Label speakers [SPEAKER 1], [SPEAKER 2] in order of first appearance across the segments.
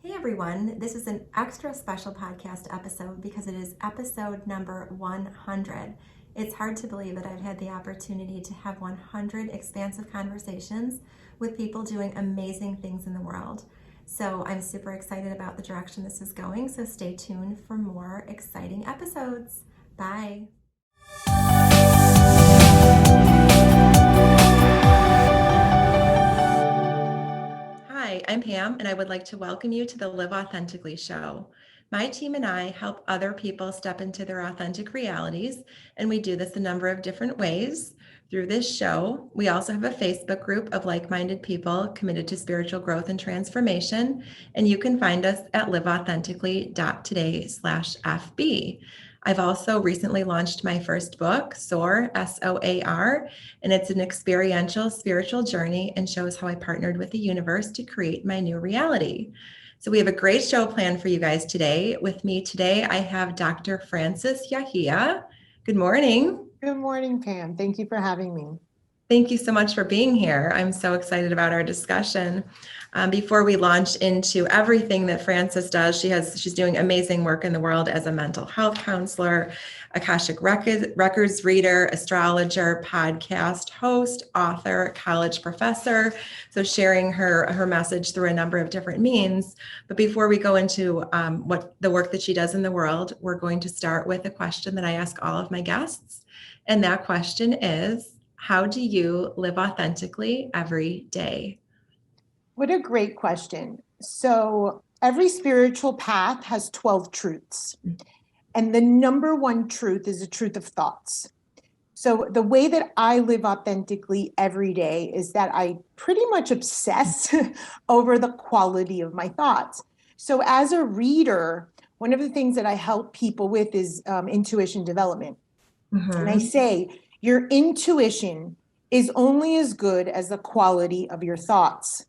[SPEAKER 1] Hey everyone, this is an extra special podcast episode because it is episode number 100. It's hard to believe that I've had the opportunity to have 100 expansive conversations with people doing amazing things in the world. So I'm super excited about the direction this is going, so stay tuned for more exciting episodes. Bye. Hi, I'm Pam, and I would like to welcome you to the Live Authentically show. My team and I help other people step into their authentic realities, and we do this a number of different ways. Through this show, we also have a Facebook group of like-minded people committed to spiritual growth and transformation, and you can find us at liveauthentically.today/FB. I've also recently launched my first book, SOAR, SOAR, and it's an experiential spiritual journey and shows how I partnered with the universe to create my new reality. So we have a great show planned for you guys today. With me today, I have Dr. Francis Yahia. Good morning.
[SPEAKER 2] Good morning, Pam. Thank you for having me.
[SPEAKER 1] Thank you so much for being here. I'm so excited about our discussion. Before we launch into everything that Francis does, she's doing amazing work in the world as a mental health counselor, akashic records reader, astrologer, podcast host, author, college professor. So sharing her message through a number of different means. But before we go into what the work that she does in the world, we're going to start with a question that I ask all of my guests. And that question is, how do you live authentically every day?
[SPEAKER 2] What a great question. So, every spiritual path has 12 truths. And the number one truth is the truth of thoughts. So, the way that I live authentically every day is that I pretty much obsess over the quality of my thoughts. So, as a reader, one of the things that I help people with is intuition development. And I say, your intuition is only as good as the quality of your thoughts.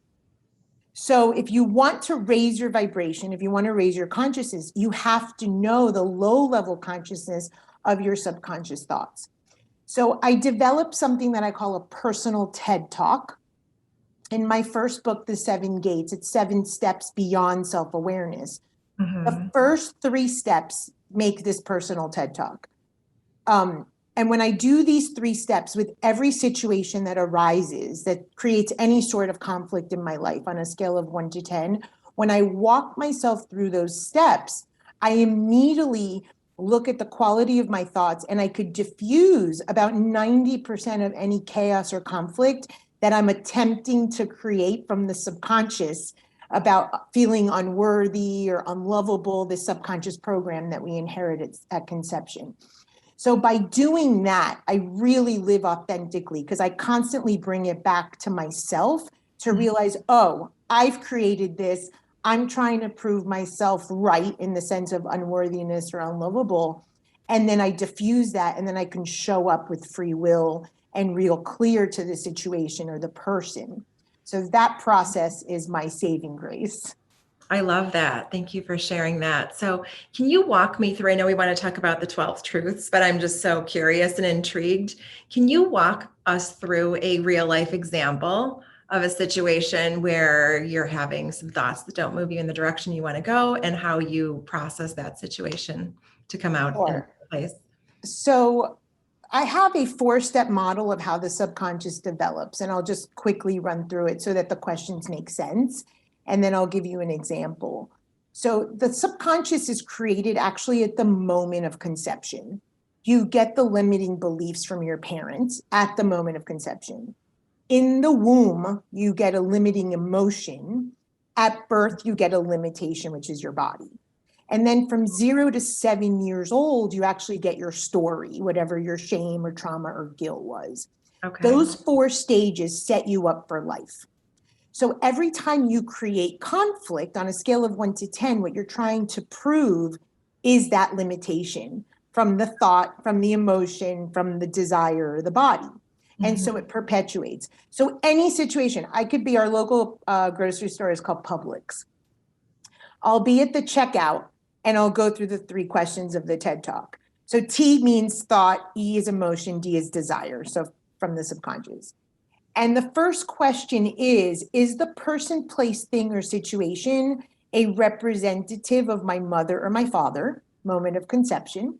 [SPEAKER 2] So if you want to raise your vibration, if you want to raise your consciousness, you have to know the low level consciousness of your subconscious thoughts. So I developed something that I call a personal TED Talk. In my first book, The 7 Gates, it's 7 steps beyond self-awareness. The first 3 steps make this personal TED Talk. And when I do these 3 steps with every situation that arises that creates any sort of conflict in my life on a scale of 1 to 10, when I walk myself through those steps, I immediately look at the quality of my thoughts and I could diffuse about 90% of any chaos or conflict that I'm attempting to create from the subconscious about feeling unworthy or unlovable, this subconscious program that we inherited at conception. So by doing that, I really live authentically because I constantly bring it back to myself to realize, oh, I've created this. I'm trying to prove myself right in the sense of unworthiness or unlovable. And then I diffuse that, and then I can show up with free will and real clear to the situation or the person. So that process is my saving grace.
[SPEAKER 1] I love that. Thank you for sharing that. So can you walk me through, I know we want to talk about the 12 truths, but I'm just so curious and intrigued. Can you walk us through a real life example of a situation where you're having some thoughts that don't move you in the direction you want to go and how you process that situation to come out in place?
[SPEAKER 2] So I have a 4-step model of how the subconscious develops, and I'll just quickly run through it so that the questions make sense. And then I'll give you an example. So the subconscious is created actually at the moment of conception. You get the limiting beliefs from your parents at the moment of conception. In the womb, you get a limiting emotion. At birth, you get a limitation, which is your body. And then from 0 to 7 years old, you actually get your story, whatever your shame or trauma or guilt was. Okay. Those 4 stages set you up for life. So every time you create conflict on a scale of 1 to 10, what you're trying to prove is that limitation from the thought, from the emotion, from the desire, or the body. And so it perpetuates. So any situation, I could be, our local grocery store is called Publix. I'll be at the checkout and I'll go through the 3 questions of the TED Talk. So T means thought, E is emotion, D is desire. So from the subconscious. And the first question is the person, place, thing, or situation a representative of my mother or my father, moment of conception.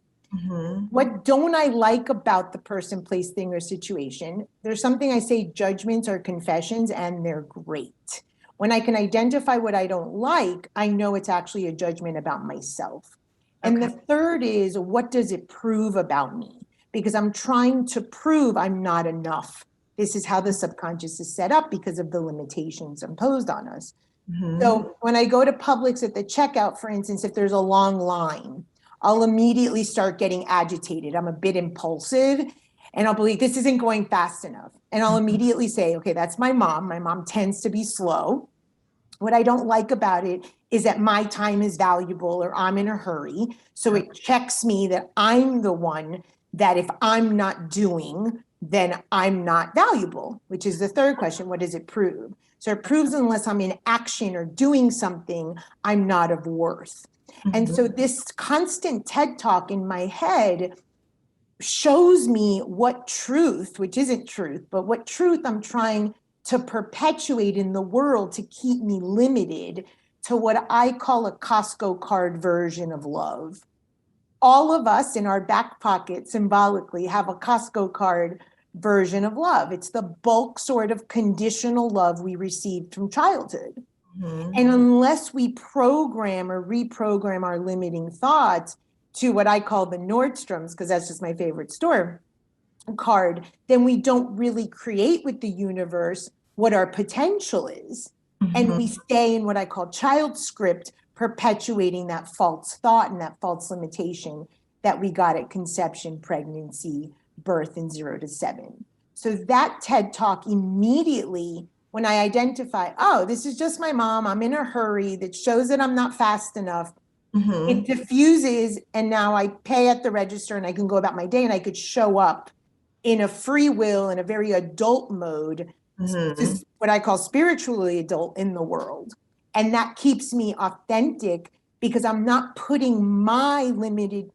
[SPEAKER 2] What don't I like about the person, place, thing, or situation? There's something I say, judgments are confessions, and they're great. When I can identify what I don't like, I know it's actually a judgment about myself. And the third is, what does it prove about me? Because I'm trying to prove I'm not enough. This is how the subconscious is set up because of the limitations imposed on us. So when I go to Publix at the checkout, for instance, if there's a long line, I'll immediately start getting agitated. I'm a bit impulsive, and I'll believe this isn't going fast enough. And I'll immediately say, okay, that's my mom. My mom tends to be slow. What I don't like about it is that my time is valuable or I'm in a hurry. So it checks me that I'm the one that if I'm not doing, then I'm not valuable, which is the third question. What does it prove? So it proves unless I'm in action or doing something, I'm not of worth. And so this constant TED talk in my head shows me what truth, which isn't truth, but what truth I'm trying to perpetuate in the world to keep me limited to what I call a Costco card version of love. All of us in our back pocket symbolically have a Costco card version of love. It's the bulk sort of conditional love we received from childhood. And unless we program or reprogram our limiting thoughts to what I call the Nordstroms, because that's just my favorite store card, then we don't really create with the universe what our potential is. And we stay in what I call child script, perpetuating that false thought and that false limitation that we got at conception, pregnancy, birth, and 0 to 7. So that TED talk immediately, when I identify, oh, this is just my mom, I'm in a hurry, that shows that I'm not fast enough, it diffuses, and now I pay at the register and I can go about my day and I could show up in a free will, in a very adult mode, just what I call spiritually adult in the world. And that keeps me authentic because I'm not putting my limited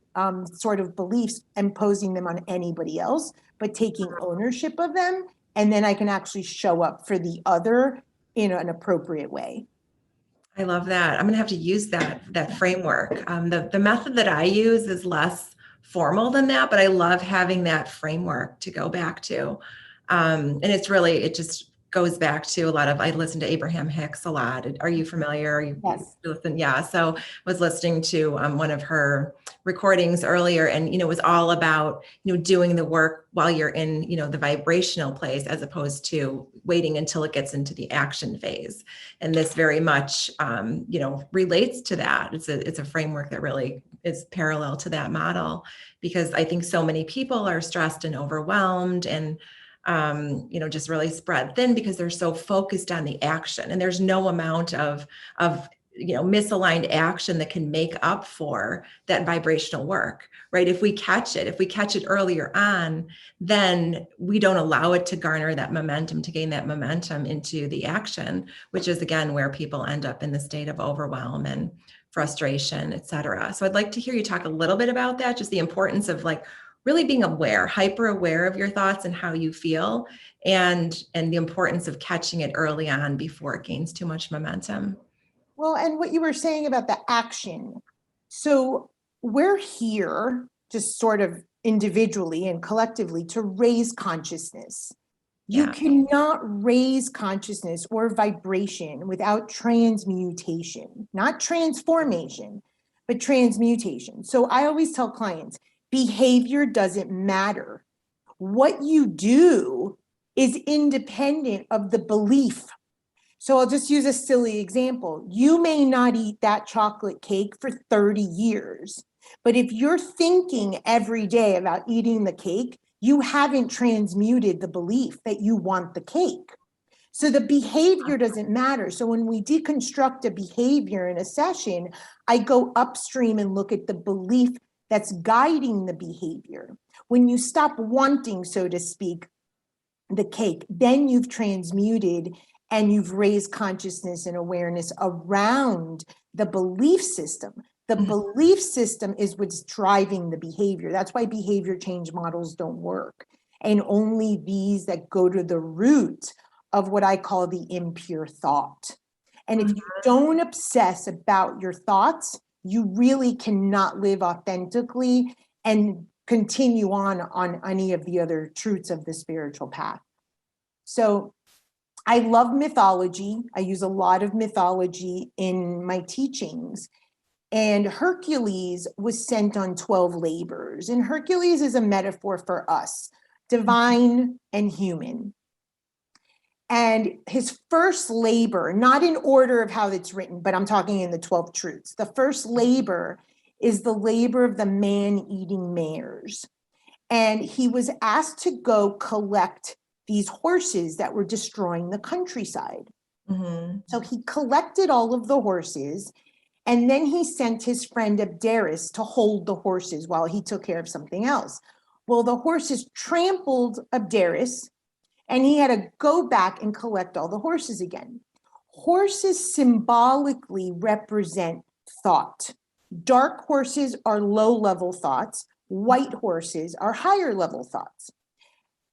[SPEAKER 2] sort of beliefs, imposing them on anybody else, but taking ownership of them. And then I can actually show up for the other in an appropriate way.
[SPEAKER 1] I love that. I'm going to have to use that framework. The method that I use is less formal than that, but I love having that framework to go back to. And it just goes back to a lot of, I listen to Abraham Hicks a lot. Are you familiar?
[SPEAKER 2] Yes.
[SPEAKER 1] Listen? Yeah. So I was listening to one of her recordings earlier, and, it was all about, doing the work while you're in, the vibrational place, as opposed to waiting until it gets into the action phase. And this very much, relates to that. It's a framework that really is parallel to that model, because I think so many people are stressed and overwhelmed and, just really spread thin because they're so focused on the action, and there's no amount of misaligned action that can make up for that vibrational work, right? If we catch it earlier on, then we don't allow it to garner that momentum, to gain that momentum into the action, which is again where people end up in the state of overwhelm and frustration, et cetera. So I'd like to hear you talk a little bit about that, just the importance of really being aware, hyper aware of your thoughts and how you feel, and the importance of catching it early on before it gains too much momentum.
[SPEAKER 2] Well, and what you were saying about the action. So we're here just sort of individually and collectively to raise consciousness. You cannot raise consciousness or vibration without transmutation, not transformation, but transmutation. So I always tell clients, behavior doesn't matter. What you do is independent of the belief. So I'll just use a silly example. You may not eat that chocolate cake for 30 years, but if you're thinking every day about eating the cake, you haven't transmuted the belief that you want the cake. So the behavior doesn't matter. So when we deconstruct a behavior in a session, I go upstream and look at the belief that's guiding the behavior. When you stop wanting, so to speak, the cake, then you've transmuted and you've raised consciousness and awareness around the belief system. The belief system is what's driving the behavior. That's why behavior change models don't work. And only these that go to the root of what I call the impure thought. And if you don't obsess about your thoughts, you really cannot live authentically and continue on any of the other truths of the spiritual path. So I love mythology. I use a lot of mythology in my teachings. And Hercules was sent on 12 labors. And Hercules is a metaphor for us, divine and human. And his first labor, not in order of how it's written, but I'm talking in the 12 truths. The first labor is the labor of the man-eating mares. And he was asked to go collect these horses that were destroying the countryside.
[SPEAKER 1] Mm-hmm.
[SPEAKER 2] So he collected all of the horses, and then he sent his friend Abderus to hold the horses while he took care of something else. Well, the horses trampled Abderus, and he had to go back and collect all the horses again. Horses symbolically represent thought. Dark horses are low-level thoughts. White horses are higher-level thoughts.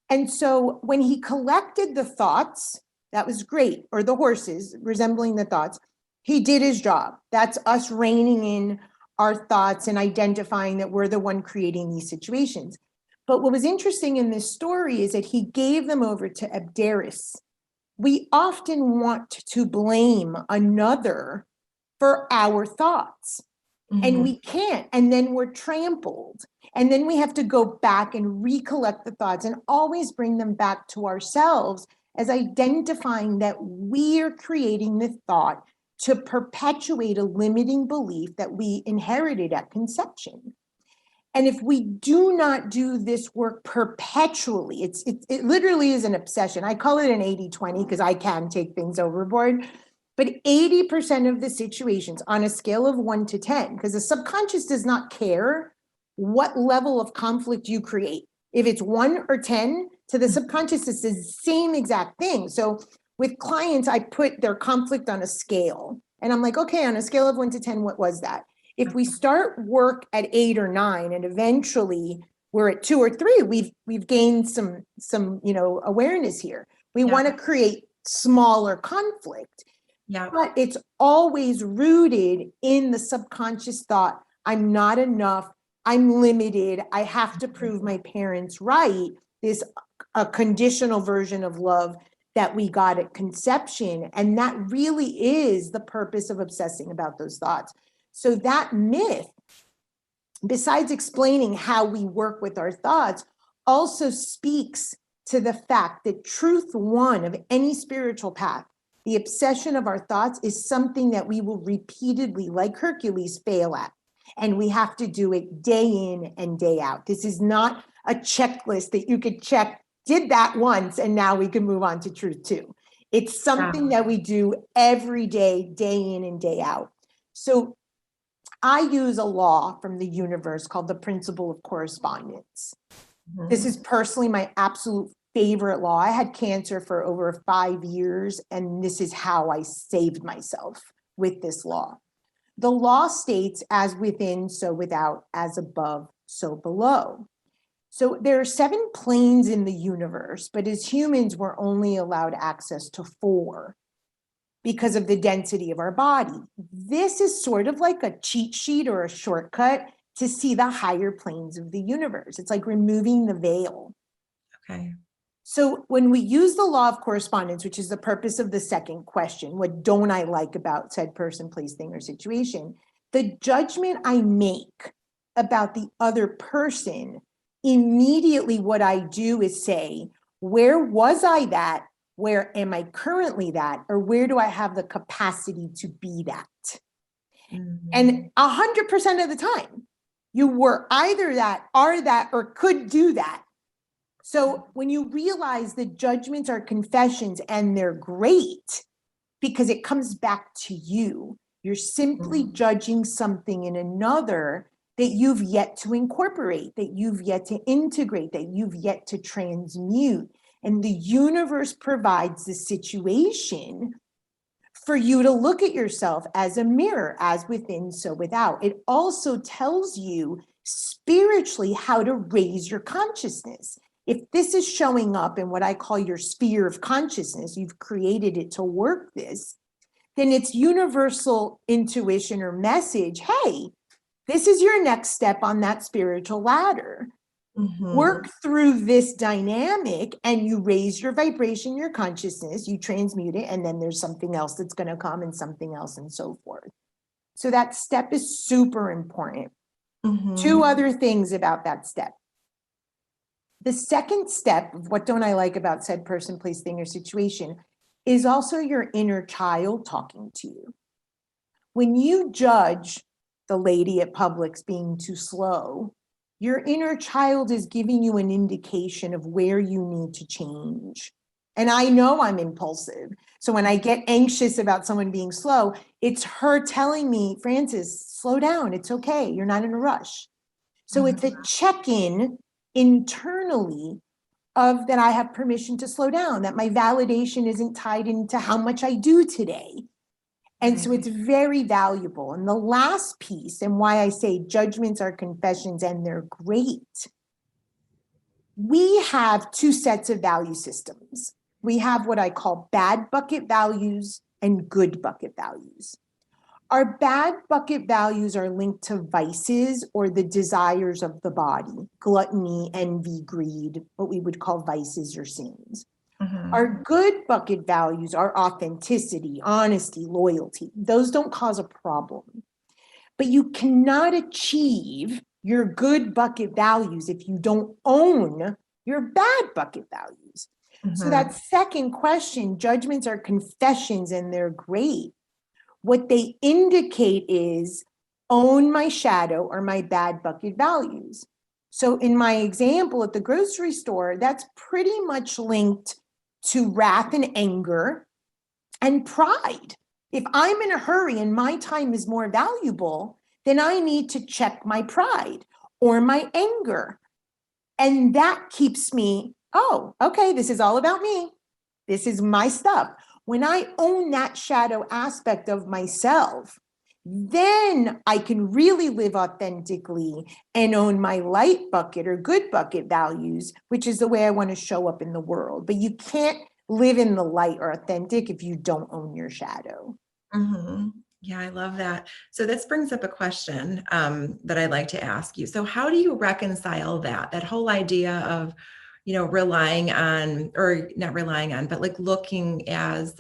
[SPEAKER 2] And so when he collected the thoughts, that was great, or the horses resembling the thoughts, he did his job. That's us reining in our thoughts and identifying that we're the one creating these situations. But what was interesting in this story is that he gave them over to Abderus. We often want to blame another for our thoughts, and we can't. And then we're trampled. And then we have to go back and recollect the thoughts and always bring them back to ourselves as identifying that we're creating the thought to perpetuate a limiting belief that we inherited at conception. And if we do not do this work perpetually, it literally is an obsession. I call it an 80-20 because I can take things overboard. But 80% of the situations on a scale of 1 to 10, because the subconscious does not care what level of conflict you create. If it's 1 or 10, to the subconscious, it's the same exact thing. So with clients, I put their conflict on a scale. And I'm like, okay, on a scale of 1 to 10, what was that? If we start work at 8 or 9, and eventually we're at 2 or 3, we've gained some awareness here. We want to create smaller conflict.
[SPEAKER 1] Yeah.
[SPEAKER 2] But it's always rooted in the subconscious thought, I'm not enough, I'm limited, I have to prove my parents right. This a conditional version of love that we got at conception. And that really is the purpose of obsessing about those thoughts. So that myth, besides explaining how we work with our thoughts, also speaks to the fact that truth one of any spiritual path, the obsession of our thoughts, is something that we will repeatedly, like Hercules, fail at. And we have to do it day in and day out. This is not a checklist that you could check, did that once, and now we can move on to truth two. It's something that we do every day, day in and day out. So I use a law from the universe called the principle of correspondence. This is personally my absolute favorite law. I had cancer for over 5 years, and this is how I saved myself with this law. The law states, as within, so without, as above, so below. So there are 7 planes in the universe, but as humans, we're only allowed access to 4 because of the density of our body. This is sort of like a cheat sheet or a shortcut to see the higher planes of the universe. It's like removing the veil.
[SPEAKER 1] Okay.
[SPEAKER 2] So when we use the law of correspondence, which is the purpose of the second question, what don't I like about said person, place, thing, or situation, the judgment I make about the other person, immediately what I do is say, where was I that? Where am I currently that? Or where do I have the capacity to be that? And 100% of the time, you were either that, are that, or could do that. So when you realize that judgments are confessions and they're great because it comes back to you, you're simply judging something in another that you've yet to incorporate, that you've yet to integrate, that you've yet to transmute. And the universe provides the situation for you to look at yourself as a mirror, as within, so without. It also tells you spiritually how to raise your consciousness. If this is showing up in what I call your sphere of consciousness, you've created it to work this, then it's universal intuition or message. Hey, this is your next step on that spiritual ladder. Work through this dynamic and you raise your vibration, your consciousness, you transmute it, and then there's something else that's going to come and something else and so forth. So that step is super important. Two other things about that step. The second step of what don't I like about said person, place, thing, or situation is also your inner child talking to you. When you judge the lady at Publix being too slow, your inner child is giving you an indication of where you need to change. And I know I'm impulsive. So when I get anxious about someone being slow, it's her telling me, Francis, slow down. It's okay. You're not in a rush. So it's a check-in internally of that I have permission to slow down, that my validation isn't tied into how much I do today. And so it's very valuable. And the last piece, and why I say judgments are confessions and they're great, we have two sets of value systems. We have what I call bad bucket values and good bucket values. Our bad bucket values are linked to vices or the desires of the body, gluttony, envy, greed, what we would call vices or sins. Our good bucket values are authenticity, honesty, loyalty. Those don't cause a problem. But you cannot achieve your good bucket values if you don't own your bad bucket values. So that second question, judgments are confessions and they're great. What they indicate is own my shadow or my bad bucket values. So in my example at the grocery store, that's pretty much linked to wrath and anger and pride. If I'm in a hurry and my time is more valuable, then I need to check my pride or my anger. And that keeps me, oh, okay, this is all about me. This is my stuff. When I own that shadow aspect of myself, then I can really live authentically and own my light bucket or good bucket values, which is the way I want to show up in the world. But you can't live in the light or authentic if you don't own your shadow.
[SPEAKER 1] Yeah, I love that. So this brings up a question that I'd like to ask you. So how do you reconcile that whole idea of, relying on, or not relying on, but like looking as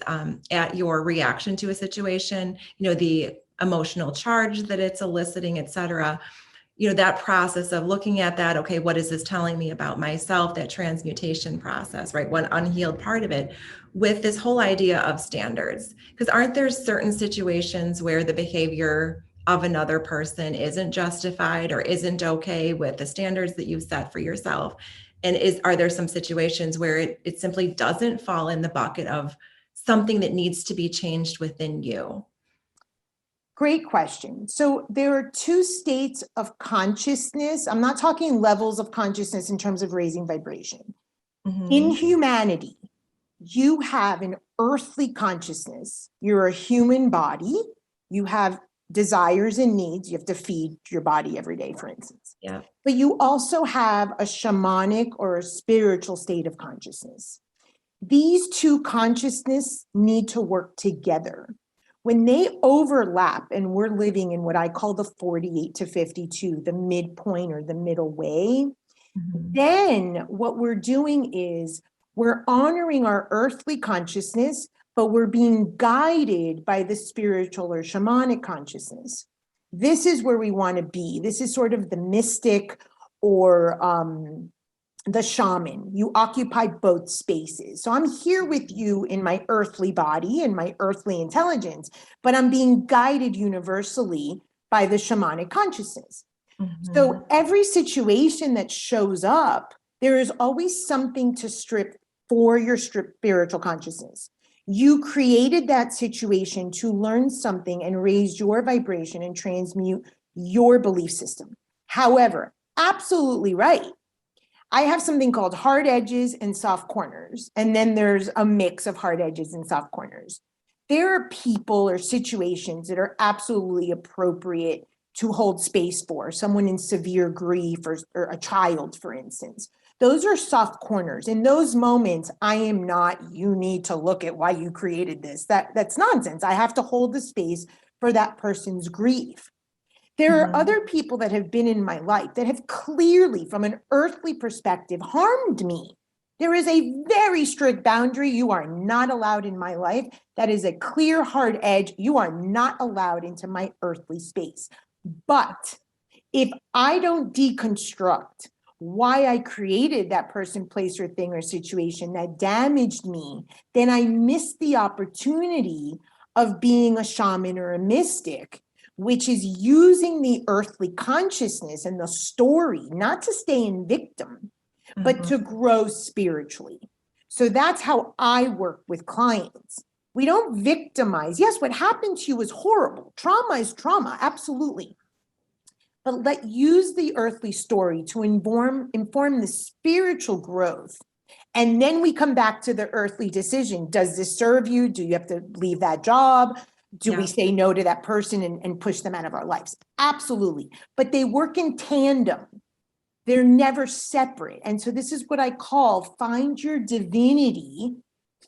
[SPEAKER 1] at your reaction to a situation, the emotional charge that it's eliciting, et cetera, that process of looking at that, okay, what is this telling me about myself, that transmutation process, right? One unhealed part of it with this whole idea of standards, because aren't there certain situations where the behavior of another person isn't justified or isn't okay with the standards that you've set for yourself? And are there some situations where it simply doesn't fall in the bucket of something that needs to be changed within you?
[SPEAKER 2] Great question. So there are two states of consciousness. I'm not talking levels of consciousness in terms of raising vibration. In humanity, you have an earthly consciousness. You're a human body. You have desires and needs. You have to feed your body every day, for instance.
[SPEAKER 1] Yeah.
[SPEAKER 2] But you also have a shamanic or a spiritual state of consciousness. These two consciousnesses need to work together. When they overlap and we're living in what I call the 48 to 52, the midpoint or the middle way, then what we're doing is we're honoring our earthly consciousness, but we're being guided by the spiritual or shamanic consciousness. This is where we want to be. This is sort of the mystic or the shaman. You occupy both spaces. So I'm here with you in my earthly body and my earthly intelligence, but I'm being guided universally by the shamanic consciousness. So every situation that shows up, there is always something to strip for your spiritual consciousness. You created that situation to learn something and raise your vibration and transmute your belief system. However, absolutely right. I have something called hard edges and soft corners. And then there's a mix of hard edges and soft corners. There are people or situations that are absolutely appropriate to hold space for, someone in severe grief or a child, for instance. Those are soft corners. In those moments, I am not, you need to look at why you created this. That's nonsense. I have to hold the space for that person's grief. There are other people that have been in my life that have clearly, from an earthly perspective, harmed me. There is a very strict boundary. You are not allowed in my life. That is a clear, hard edge. You are not allowed into my earthly space. But if I don't deconstruct why I created that person, place, or thing or situation that damaged me, then I miss the opportunity of being a shaman or a mystic, which is using the earthly consciousness and the story, not to stay in victim, but to grow spiritually. So that's how I work with clients. We don't victimize. Yes, what happened to you was horrible. Trauma is trauma, absolutely. But use the earthly story to inform the spiritual growth. And then we come back to the earthly decision. Does this serve you? Do you have to leave that job? Do we say no to that person and push them out of our lives? Absolutely. But they work in tandem. They're never separate. And so this is what I call find your divinity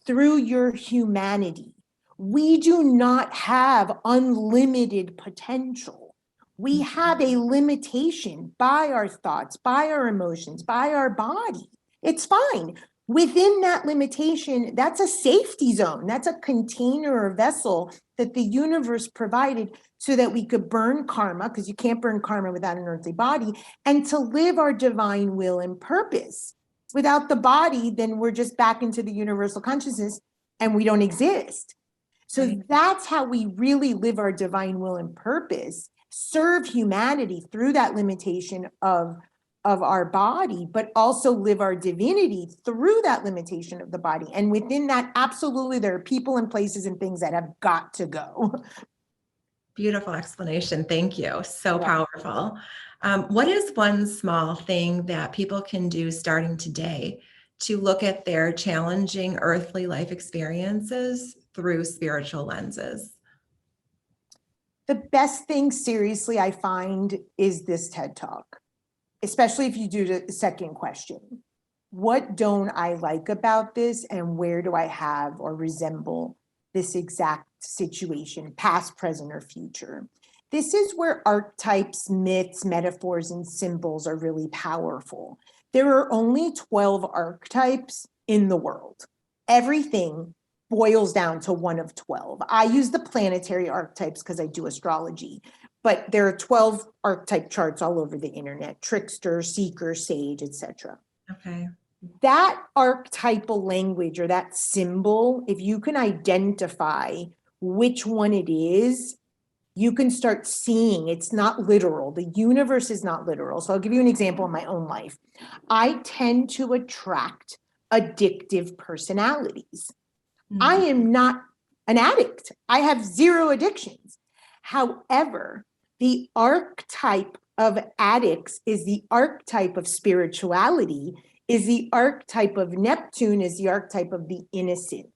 [SPEAKER 2] through your humanity. We do not have unlimited potential. We have a limitation by our thoughts, by our emotions, by our body. It's fine. Within that limitation, that's a safety zone. That's a container or vessel that the universe provided so that we could burn karma, because you can't burn karma without an earthly body, and to live our divine will and purpose. Without the body, then we're just back into the universal consciousness and we don't exist. So that's how we really live our divine will and purpose, serve humanity through that limitation of our body, but also live our divinity through that limitation of the body. And within that, absolutely, there are people and places and things that have got to go.
[SPEAKER 1] Beautiful explanation. Thank you. So powerful. What is one small thing that people can do starting today to look at their challenging earthly life experiences through spiritual lenses?
[SPEAKER 2] The best thing, seriously, I find is this TED Talk, especially if you do the second question. What don't I like about this, and where do I have or resemble this exact situation, past, present, or future? This is where archetypes, myths, metaphors, and symbols are really powerful. There are only 12 archetypes in the world. Everything boils down to one of 12. I use the planetary archetypes because I do astrology, but there are 12 archetype charts all over the internet: trickster, seeker, sage, etc.
[SPEAKER 1] Okay.
[SPEAKER 2] That archetypal language or that symbol, if you can identify which one it is, you can start seeing it's not literal. The universe is not literal. So I'll give you an example in my own life. I tend to attract addictive personalities. I am not an addict. I have zero addictions. However, the archetype of addicts is the archetype of spirituality, is the archetype of Neptune, is the archetype of the innocent.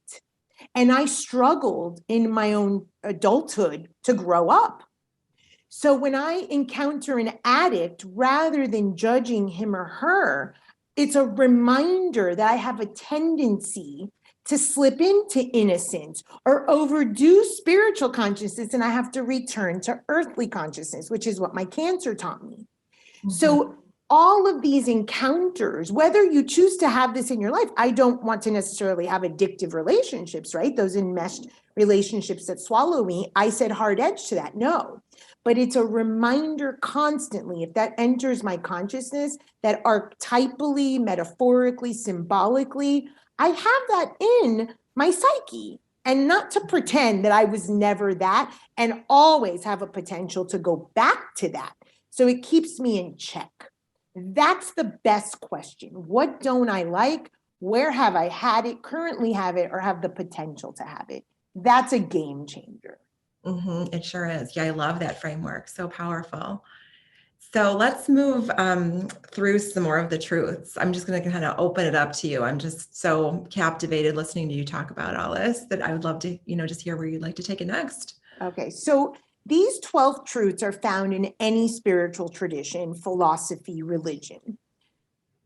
[SPEAKER 2] And I struggled in my own adulthood to grow up. So when I encounter an addict, rather than judging him or her, it's a reminder that I have a tendency to slip into innocence or overdo spiritual consciousness, and I have to return to earthly consciousness, which is what my Cancer taught me. So all of these encounters, whether you choose to have this in your life, I don't want to necessarily have addictive relationships, right? Those enmeshed relationships that swallow me. I said hard edge to that, no. But it's a reminder constantly, if that enters my consciousness, that archetypally, metaphorically, symbolically, I have that in my psyche, and not to pretend that I was never that and always have a potential to go back to that. So it keeps me in check. That's the best question. What don't I like? Where have I had it, currently have it, or have the potential to have it? That's a game changer.
[SPEAKER 1] It sure is. Yeah, I love that framework. So powerful. So let's move through some more of the truths. I'm just going to kind of open it up to you. I'm just so captivated listening to you talk about all this that I would love to, just hear where you'd like to take it next.
[SPEAKER 2] Okay, so these 12 truths are found in any spiritual tradition, philosophy, religion.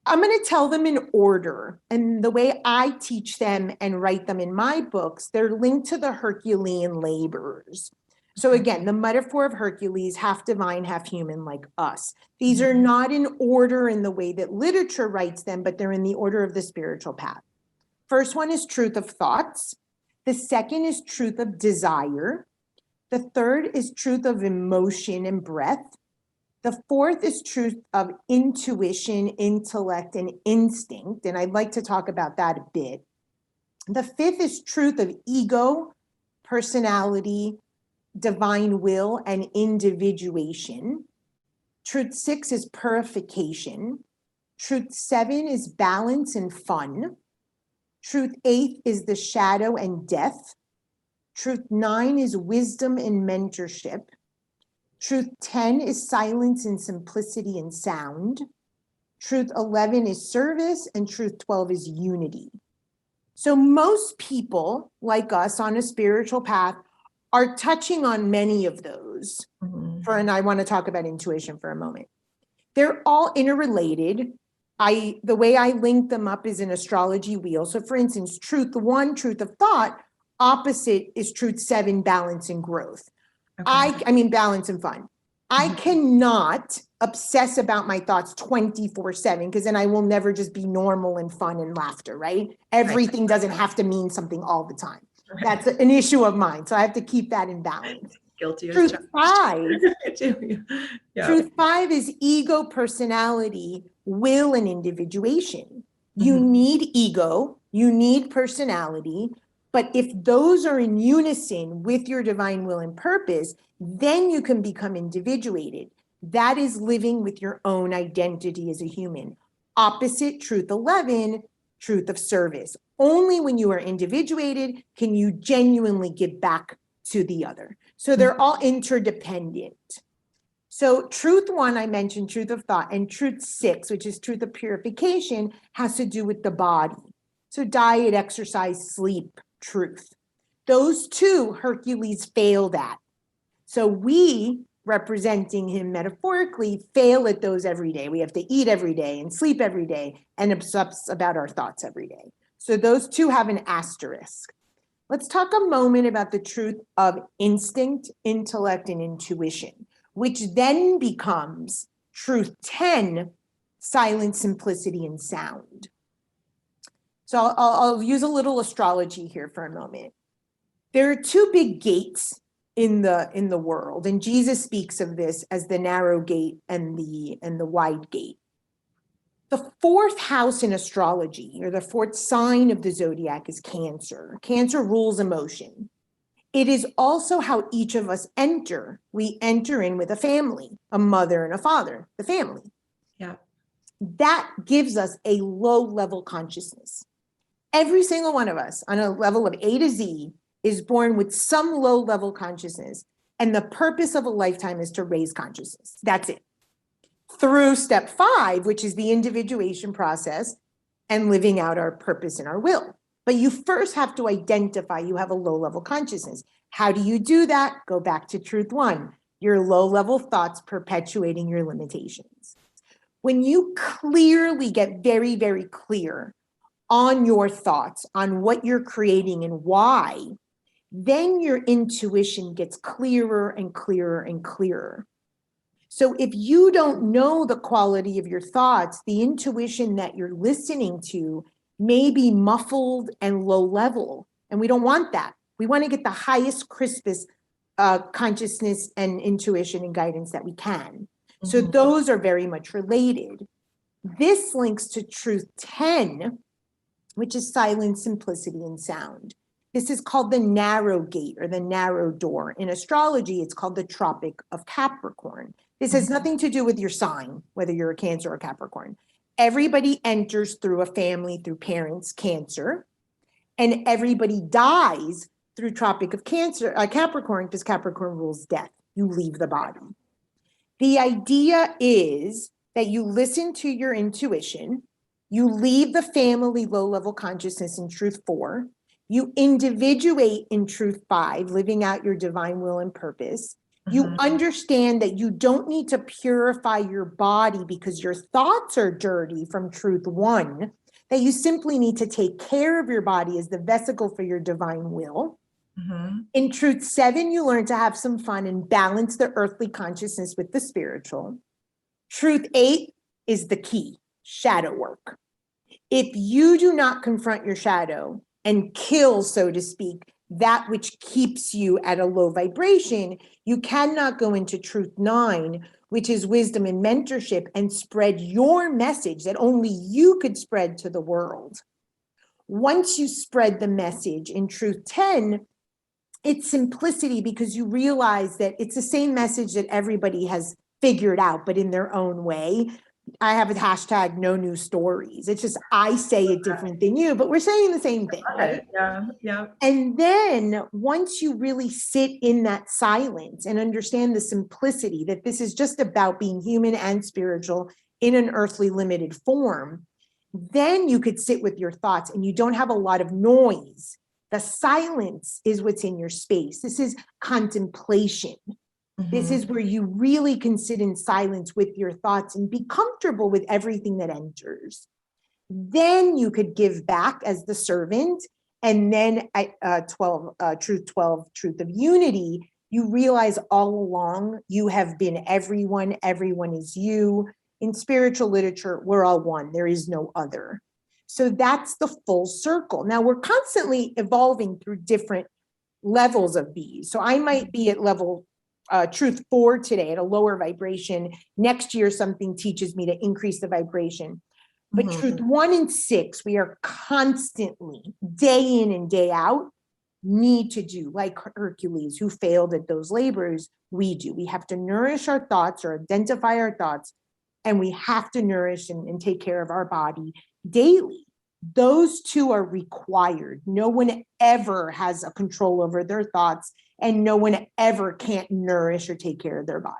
[SPEAKER 2] I'm going to tell them in order. And the way I teach them and write them in my books, they're linked to the Herculean labors. So again, the metaphor of Hercules, half divine, half human, like us. These are not in order in the way that literature writes them, but they're in the order of the spiritual path. First one is truth of thoughts. The second is truth of desire. The third is truth of emotion and breath. The fourth is truth of intuition, intellect, and instinct. And I'd like to talk about that a bit. The fifth is truth of ego, personality, divine will, and individuation. Truth 6 is purification. Truth 7 is balance and fun. Truth 8 is the shadow and death. Truth 9 is wisdom and mentorship. Truth 10 is silence and simplicity and sound. Truth 11 is service, and truth 12 is unity. So most people like us on a spiritual path are touching on many of those. And I want to talk about intuition for a moment. They're all interrelated. The way I link them up is an astrology wheel. So for instance, truth 1, truth of thought, opposite is truth 7, balance and growth. Okay. I mean, balance and fun. I cannot obsess about my thoughts 24/7, because then I will never just be normal and fun and laughter, right? Everything doesn't have to mean something all the time. That's an issue of mine. So I have to keep that in balance.
[SPEAKER 1] Guilty as
[SPEAKER 2] Truth 5.
[SPEAKER 1] Yeah.
[SPEAKER 2] Truth 5 is ego, personality, will, and individuation. You need ego, you need personality, but if those are in unison with your divine will and purpose, then you can become individuated. That is living with your own identity as a human. Opposite truth 11, truth of service. Only when you are individuated can you genuinely give back to the other. So they're all interdependent. So truth 1, I mentioned truth of thought, and truth 6, which is truth of purification, has to do with the body. So diet, exercise, sleep, truth. Those two Hercules failed at. So we, representing him metaphorically, fail at those every day. We have to eat every day and sleep every day and obsess about our thoughts every day. So those two have an asterisk. Let's talk a moment about the truth of instinct, intellect, and intuition, which then becomes truth 10, silence, simplicity, and sound. So I'll use a little astrology here for a moment. There are two big gates in the world, and Jesus speaks of this as the narrow gate and the wide gate. The fourth house in astrology, or the fourth sign of the zodiac, is Cancer. Cancer rules emotion. It is also how each of us enter. We enter in with a family, a mother and a father, the family.
[SPEAKER 1] Yeah.
[SPEAKER 2] That gives us a low-level consciousness. Every single one of us on a level of A to Z is born with some low-level consciousness, and the purpose of a lifetime is to raise consciousness. That's it. Through step 5, which is the individuation process and living out our purpose and our will. But you first have to identify you have a low-level consciousness. How do you do that? Go back to truth 1, your low-level thoughts perpetuating your limitations. When you clearly get very, very clear on your thoughts, on what you're creating and why, then your intuition gets clearer and clearer and clearer. So if you don't know the quality of your thoughts, the intuition that you're listening to may be muffled and low level. And we don't want that. We want to get the highest, crispest consciousness and intuition and guidance that we can. So those are very much related. This links to truth 10, which is silence, simplicity, and sound. This is called the narrow gate or the narrow door. In astrology, it's called the Tropic of Capricorn. This has nothing to do with your sign, whether you're a Cancer or Capricorn. Everybody enters through a family, through parents, Cancer, and everybody dies through Tropic of Capricorn, because Capricorn rules death. You leave the body. The idea is that you listen to your intuition, you leave the family low-level consciousness in truth 4, you individuate in truth 5, living out your divine will and purpose. You
[SPEAKER 1] Mhm.
[SPEAKER 2] understand that you don't need to purify your body because your thoughts are dirty from truth one, that you simply need to take care of your body as the vesicle for your divine will.
[SPEAKER 1] Mhm.
[SPEAKER 2] In truth seven, you learn to have some fun and balance the earthly consciousness with the spiritual. Truth eight is the key, shadow work. If you do not confront your shadow and kill, so to speak, that which keeps you at a low vibration, you cannot go into truth nine, which is wisdom and mentorship, and spread your message that only you could spread to the world. Once you spread the message in truth 10, it's simplicity, because you realize that it's the same message that everybody has figured out, but in their own way. I have a hashtag no new stories. It's just I say it different than you, but we're saying the same thing, right?
[SPEAKER 1] Yeah, yeah.
[SPEAKER 2] And then once you really sit in that silence and understand the simplicity that this is just about being human and spiritual in an earthly limited form, then you could sit with your thoughts and you don't have a lot of noise. The silence is what's in your space. This is contemplation. This is where you really can sit in silence with your thoughts and be comfortable with everything that enters. Then you could give back as the servant. And then at 12, truth 12, truth of unity, you realize all along you have been everyone, everyone is you. In spiritual literature, we're all one, there is no other. So that's the full circle. Now we're constantly evolving through different levels of these. So I might be at level truth 4 today at a lower vibration. Next year, something teaches me to increase the vibration. But truth 1 and 6, we are constantly, day in and day out, need to do, like Hercules, who failed at those labors, we do. We have to nourish our thoughts or identify our thoughts, and we have to nourish and take care of our body daily. Those two are required. No one ever has a control over their thoughts, and no one ever can't nourish or take care of their body.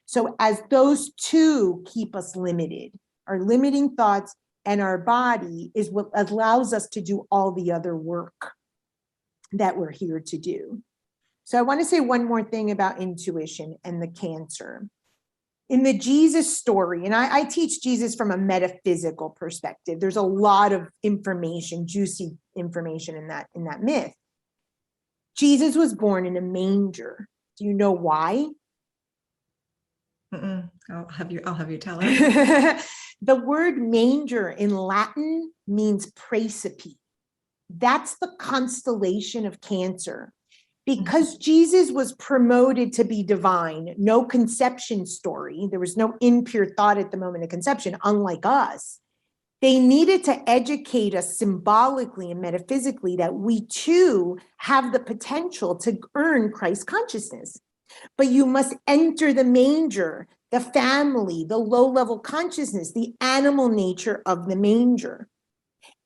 [SPEAKER 2] So as those two keep us limited, our limiting thoughts and our body is what allows us to do all the other work that we're here to do. So I want to say one more thing about intuition and the Cancer. In the Jesus story, and I teach Jesus from a metaphysical perspective, there's a lot of information, juicy information in that myth. Jesus was born in a manger. Do you know why?
[SPEAKER 1] I'll have you tell us.
[SPEAKER 2] The word manger in Latin means praecipe. That's the constellation of Cancer. Because Jesus was promoted to be divine, no conception story, there was no impure thought at the moment of conception, unlike us. They needed to educate us symbolically and metaphysically that we too have the potential to earn Christ consciousness. But you must enter the manger, the family, the low-level consciousness, the animal nature of the manger.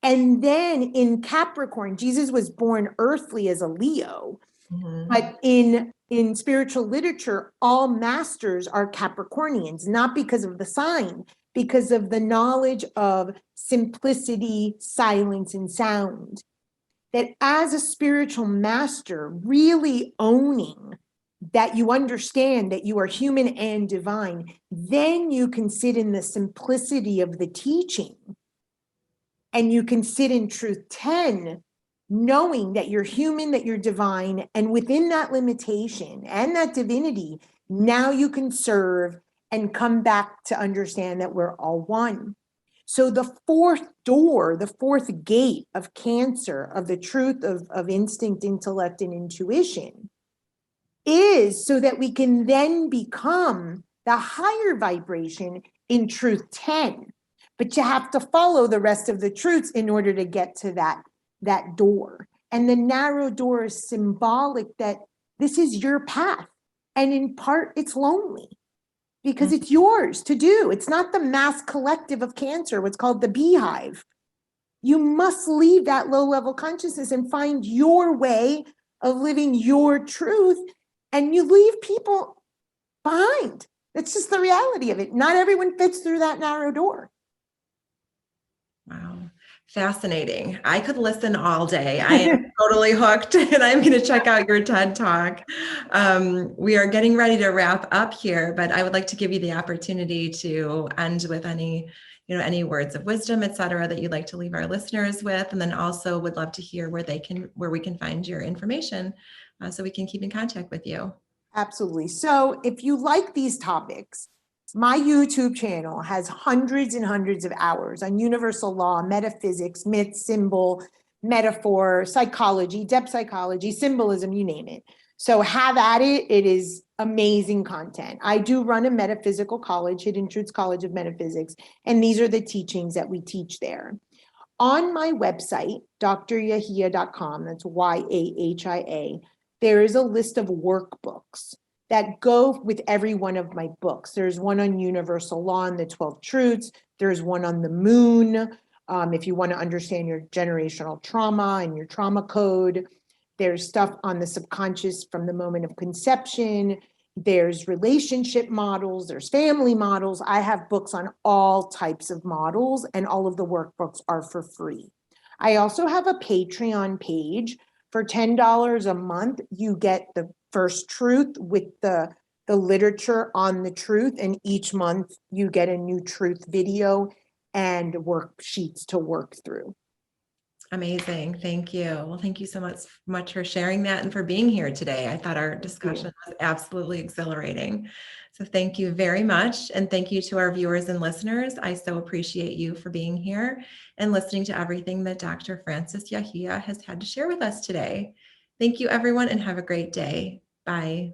[SPEAKER 2] And then in Capricorn, Jesus was born earthly as a Leo. But in spiritual literature, all masters are Capricornians, not because of the sign, because of the knowledge of simplicity, silence, and sound. That as a spiritual master, really owning that you understand that you are human and divine, then you can sit in the simplicity of the teaching. And you can sit in truth 10, knowing that you're human, that you're divine, and within that limitation and that divinity, now you can serve and come back to understand that we're all one. So the fourth door, the fourth gate of Cancer, of the truth of instinct, intellect, and intuition, is so that we can then become the higher vibration in truth 10. But you have to follow the rest of the truths in order to get to that door. And the narrow door is symbolic that this is your path. And in part, it's lonely because it's yours to do. It's not the mass collective of Cancer, what's called the beehive. You must leave that low-level consciousness and find your way of living your truth. And you leave people behind. That's just the reality of it. Not everyone fits through that narrow door.
[SPEAKER 1] Wow. Fascinating. I could listen all day. I am totally hooked, and I'm going to check out your TED Talk. We are getting ready to wrap up here, but I would like to give you the opportunity to end with any words of wisdom, et cetera, that you'd like to leave our listeners with. And then also would love to hear where we can find your information so we can keep in contact with you.
[SPEAKER 2] Absolutely. So if you like these topics, my YouTube channel has hundreds and hundreds of hours on universal law, metaphysics, myth, symbol, metaphor, psychology, depth psychology, symbolism, you name it. So have at it. It is amazing content. I do run a metaphysical college, Hidden Truths College of Metaphysics, and these are the teachings that we teach there. On my website, dryahia.com, that's YAHIA, there is a list of workbooks that go with every one of my books. There's one on universal law and the 12 truths. There's one on the moon, if you want to understand your generational trauma and your trauma code. There's stuff on the subconscious from the moment of conception. There's relationship models. There's family models. I have books on all types of models, and all of the workbooks are for free. I also have a Patreon page. For $10 a month, you get the first truth with the literature on the truth, and each month you get a new truth video and worksheets to work through.
[SPEAKER 1] Amazing. Thank you. Well, thank you so much for sharing that and for being here today. I thought our discussion was absolutely exhilarating. So thank you very much. And thank you to our viewers and listeners. I so appreciate you for being here and listening to everything that Dr. Francis Yahia has had to share with us today. Thank you, everyone, and have a great day. Bye.